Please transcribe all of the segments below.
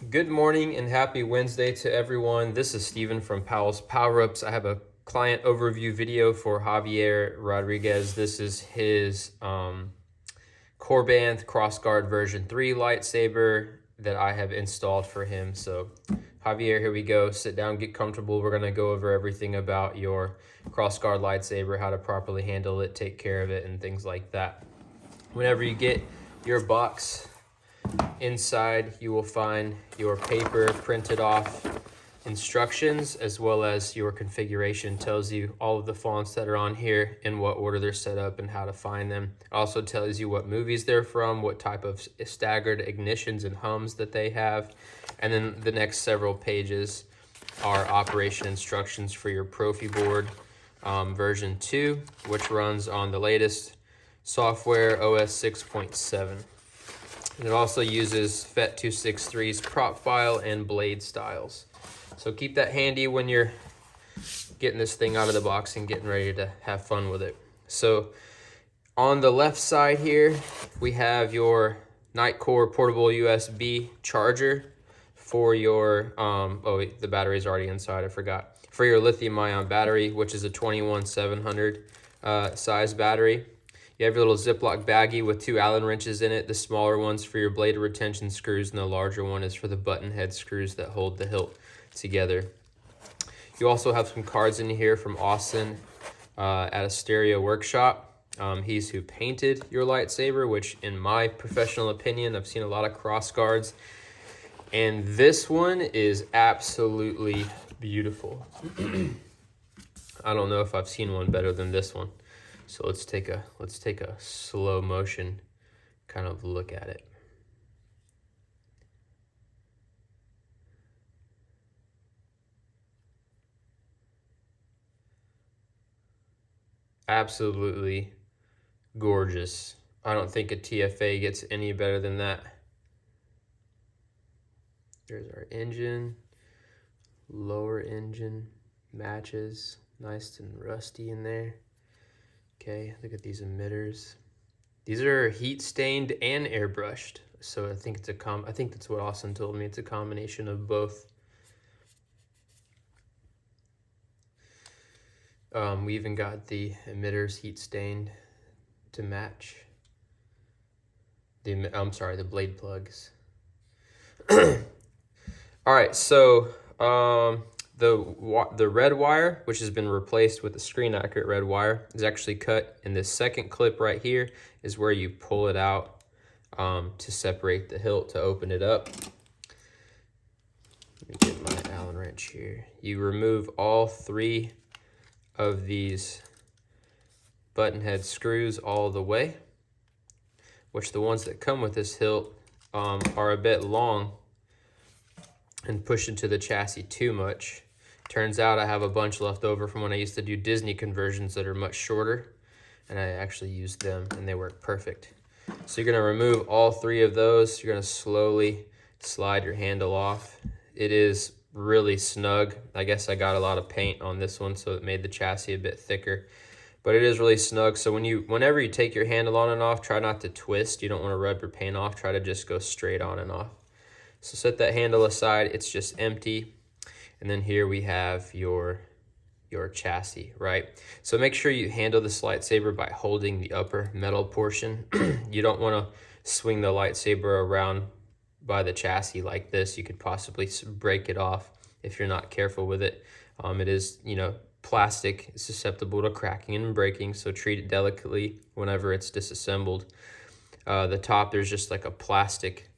Good morning and happy Wednesday to everyone. This is Steven from Powell's Power Ups. I have a client overview video for Javier Rodriguez. This is his Corbanth Crossguard version 3 lightsaber that I have installed for him. So Javier, here we go. Sit down, get comfortable. We're going to go over everything about your crossguard lightsaber, how to properly handle it, take care of it, and things like that. Whenever you get your box, inside you will find your paper printed off instructions, as well as your configuration. Tells you all of the fonts that are on here, in what order they're set up, and how to find them. It also tells you what movies they're from, what type of staggered ignitions and hums that they have. And then the next several pages are operation instructions for your Profi board version 2, which runs on the latest software, OS 6.7. And it also uses FET263's prop file and blade styles. So keep that handy when you're getting this thing out of the box and getting ready to have fun with it. So on the left side here, we have your Nightcore portable USB charger for your, the battery's already inside, I forgot. For your lithium-ion battery, which is a 21700 size battery. You have your little Ziploc baggie with 2 Allen wrenches in it. The smaller one's for your blade retention screws, and the larger one is for the button head screws that hold the hilt together. You also have some cards in here from Austin at a stereo workshop. He's who painted your lightsaber, which in my professional opinion, I've seen a lot of cross guards, and this one is absolutely beautiful. I don't know if I've seen one better than this one. So let's take a slow motion kind of look at it. Absolutely gorgeous. I don't think a TFA gets any better than that. There's our engine, lower engine, matches, nice and rusty in there. Okay, look at these emitters. These are heat stained and airbrushed. So I think I think that's what Austin told me. It's a combination of both. We even got the emitters heat stained to match the blade plugs. All right, so the red wire, which has been replaced with a screen accurate red wire, is actually cut in this second clip right here, is where you pull it out to separate the hilt, to open it up. Let me get my Allen wrench here. You remove all 3 of these button head screws all the way, which the ones that come with this hilt are a bit long and push into the chassis too much. Turns out I have a bunch left over from when I used to do Disney conversions that are much shorter, and I actually used them and they work perfect. So you're gonna remove all 3 of those. You're gonna slowly slide your handle off. It is really snug. I guess I got a lot of paint on this one, so it made the chassis a bit thicker, but it is really snug. So whenever you take your handle on and off, try not to twist. You don't wanna rub your paint off. Try to just go straight on and off. So set that handle aside, it's just empty. And then here we have your chassis, right? So make sure you handle this lightsaber by holding the upper metal portion. You don't wanna swing the lightsaber around by the chassis like this. You could possibly break it off if you're not careful with it. It is, plastic, it's susceptible to cracking and breaking, so treat it delicately whenever it's disassembled. The top, there's just like a plastic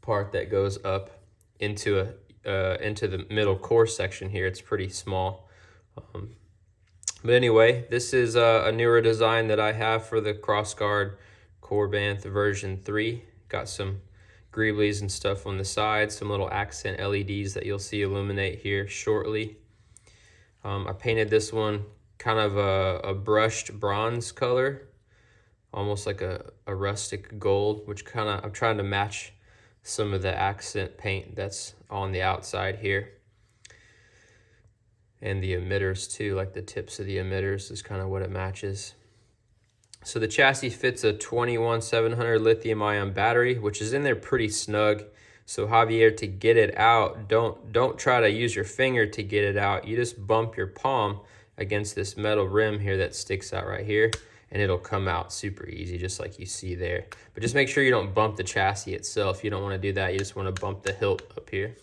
part that goes up into the middle core section here. It's pretty small, but anyway, this is a newer design that I have for the Crossguard Corbanth version 3. Got some greeblies and stuff on the side, some little accent LEDs that you'll see illuminate here shortly. I painted this one kind of a brushed bronze color, almost like a rustic gold, which I'm trying to match some of the accent paint that's on the outside here. And the emitters too, like the tips of the emitters is kind of what it matches. So the chassis fits a 21700 lithium ion battery, which is in there pretty snug. So Javier, to get it out, don't try to use your finger to get it out. You just bump your palm against this metal rim here that sticks out right here, and it'll come out super easy, just like you see there. But just make sure you don't bump the chassis itself. You don't want to do that. You just want to bump the hilt up here.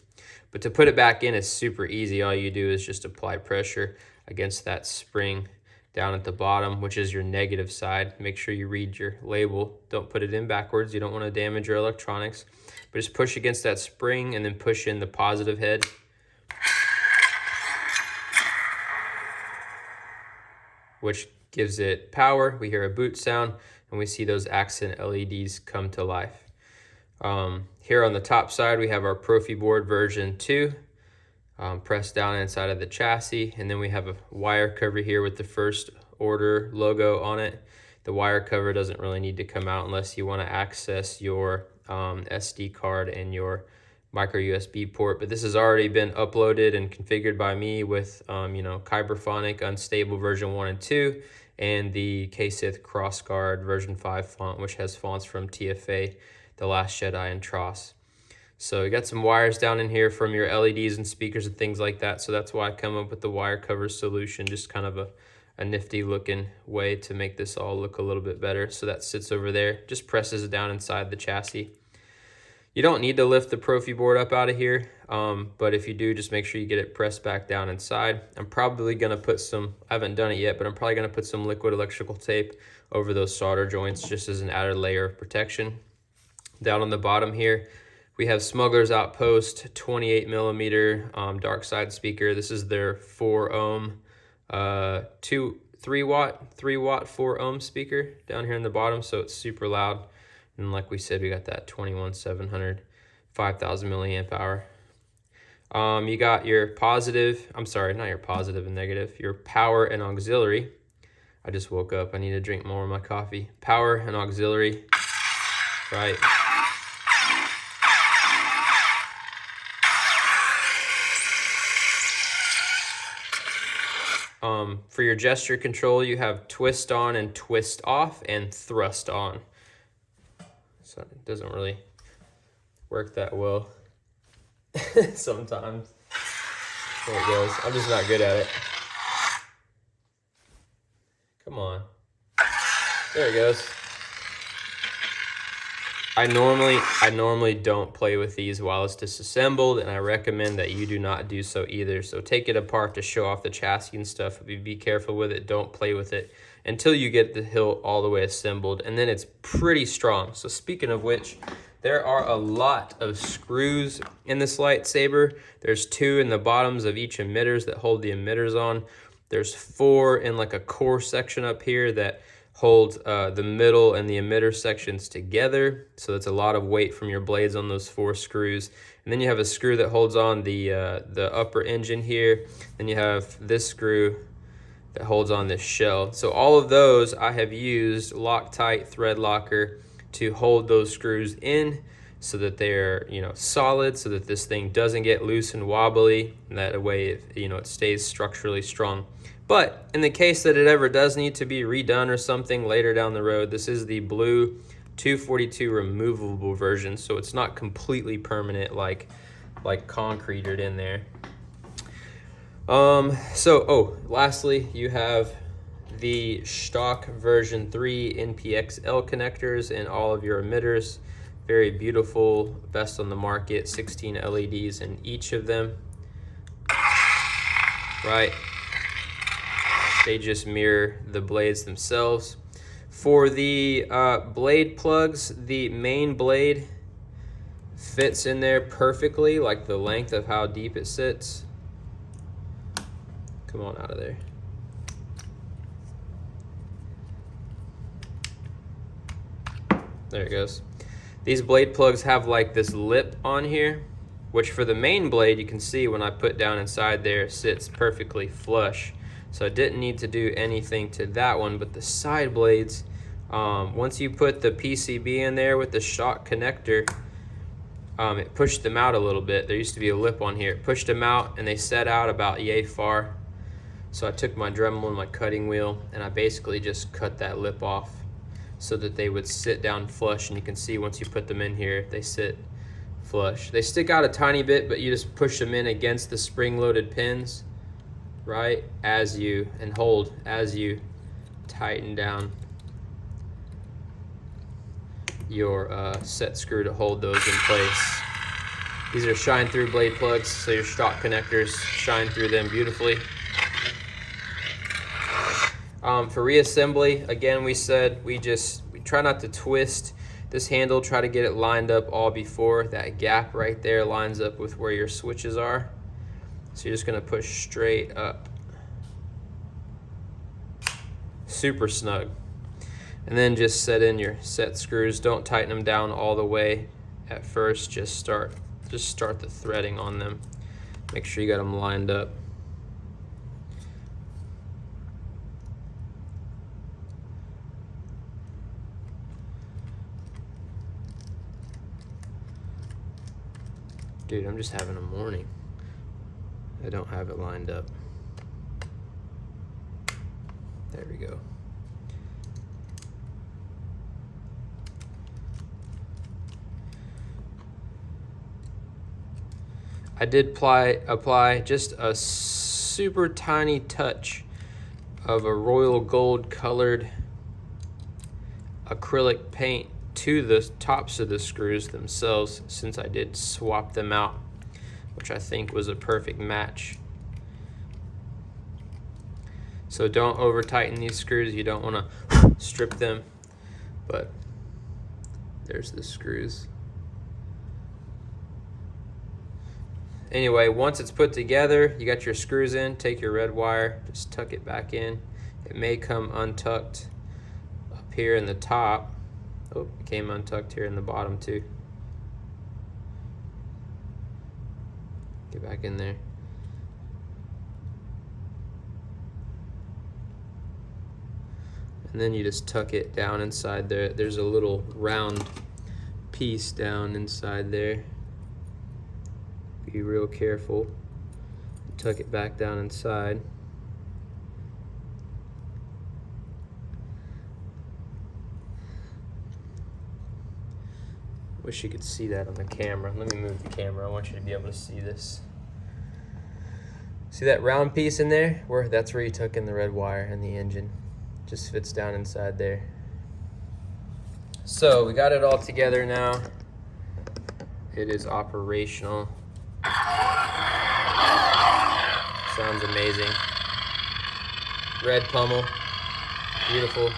But to put it back in is super easy. All you do is just apply pressure against that spring down at the bottom, which is your negative side. Make sure you read your label. Don't put it in backwards. You don't want to damage your electronics. But just push against that spring and then push in the positive head. Which gives it power. We hear a boot sound and we see those accent LEDs come to life. Here on the top side, we have our Profi board version 2 pressed down inside of the chassis. And then we have a wire cover here with the first order logo on it. The wire cover doesn't really need to come out unless you want to access your SD card and your micro USB port. But this has already been uploaded and configured by me with, Kyberphonic Unstable version 1 and 2 and the KSith CrossGuard version 5 font, which has fonts from TFA, The Last Jedi, and Tross. So you got some wires down in here from your LEDs and speakers and things like that. So that's why I come up with the wire cover solution, just kind of a nifty looking way to make this all look a little bit better. So that sits over there, just presses it down inside the chassis. You don't need to lift the Profi board up out of here, but if you do, just make sure you get it pressed back down inside. I'm probably gonna put some, I haven't done it yet, but I'm probably gonna put some liquid electrical tape over those solder joints just as an added layer of protection. Down on the bottom here, we have Smuggler's Outpost 28 millimeter dark side speaker. This is their 4 ohm, 3 watt 4 ohm speaker down here in the bottom. So it's super loud. And like we said, we got that 21700, 5000 milliamp hour. You got your positive, I'm sorry, not your positive and negative, your power and auxiliary. I just woke up, I need to drink more of my coffee. Power and auxiliary, right? For your gesture control, you have twist on and twist off and thrust on. So it doesn't really work that well sometimes. There it goes. I'm just not good at it. Come on. There it goes. I normally don't play with these while it's disassembled, and I recommend that you do not do so either. So take it apart to show off the chassis and stuff. Be careful with it. Don't play with it until you get the hilt all the way assembled, and then it's pretty strong. So speaking of which, there are a lot of screws in this lightsaber. There's 2 in the bottoms of each emitters that hold the emitters on. There's 4 in like a core section up here that hold the middle and the emitter sections together. So that's a lot of weight from your blades on those 4 screws. And then you have a screw that holds on the upper engine here. Then you have this screw that holds on this shell. So all of those I have used Loctite thread locker to hold those screws in so that they're solid, so that this thing doesn't get loose and wobbly, and that way it stays structurally strong. But in the case that it ever does need to be redone or something later down the road, this is the blue 242 removable version, so it's not completely permanent like concreted in there. Lastly, you have the stock version 3 NPXL connectors in all of your emitters. Very beautiful, best on the market, 16 LEDs in each of them. Right. They just mirror the blades themselves. For the blade plugs, the main blade fits in there perfectly, like the length of how deep it sits. Come on out of there. There it goes. These blade plugs have like this lip on here, which for the main blade, you can see when I put down inside there, sits perfectly flush. So I didn't need to do anything to that one, but the side blades, once you put the PCB in there with the shock connector, it pushed them out a little bit. There used to be a lip on here. It pushed them out and they set out about yay far. So I took my Dremel and my cutting wheel and I basically just cut that lip off so that they would sit down flush. And you can see once you put them in here, they sit flush. They stick out a tiny bit, but you just push them in against the spring-loaded pins, right, and hold as you tighten down your set screw to hold those in place. These are shine-through blade plugs, so your stock connectors shine through them beautifully. For reassembly, again, we said we try not to twist this handle, try to get it lined up all before that gap right there lines up with where your switches are. So you're just gonna push straight up. Super snug. And then just set in your set screws. Don't tighten them down all the way at first. Just start the threading on them. Make sure you got them lined up. Dude, I'm just having a morning. I don't have it lined up. There we go. I did apply just a super tiny touch of a royal gold colored acrylic paint to the tops of the screws themselves, since I did swap them out, which I think was a perfect match. So don't over tighten these screws. You don't want to strip them, but there's the screws. Anyway, once it's put together, you got your screws in, take your red wire, just tuck it back in. It may come untucked up here in the top. Oh, it came untucked here in the bottom too. Get back in there. And then you just tuck it down inside there. There's a little round piece down inside there. Be real careful. Tuck it back down inside. Wish you could see that on the camera. Let me move the camera. I want you to be able to see this. See that round piece in there? That's where you tuck in the red wire and the engine. Just fits down inside there. So we got it all together now. It is operational. Sounds amazing. Red pummel, beautiful.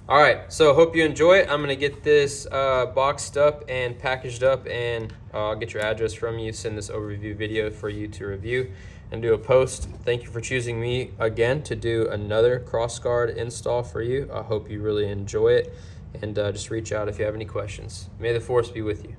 All right, so hope you enjoy it. I'm gonna get this boxed up and packaged up, and I'll get your address from you, send this overview video for you to review and do a post. Thank you for choosing me again to do another crossguard install for you. I hope you really enjoy it, and just reach out if you have any questions. May the force be with you.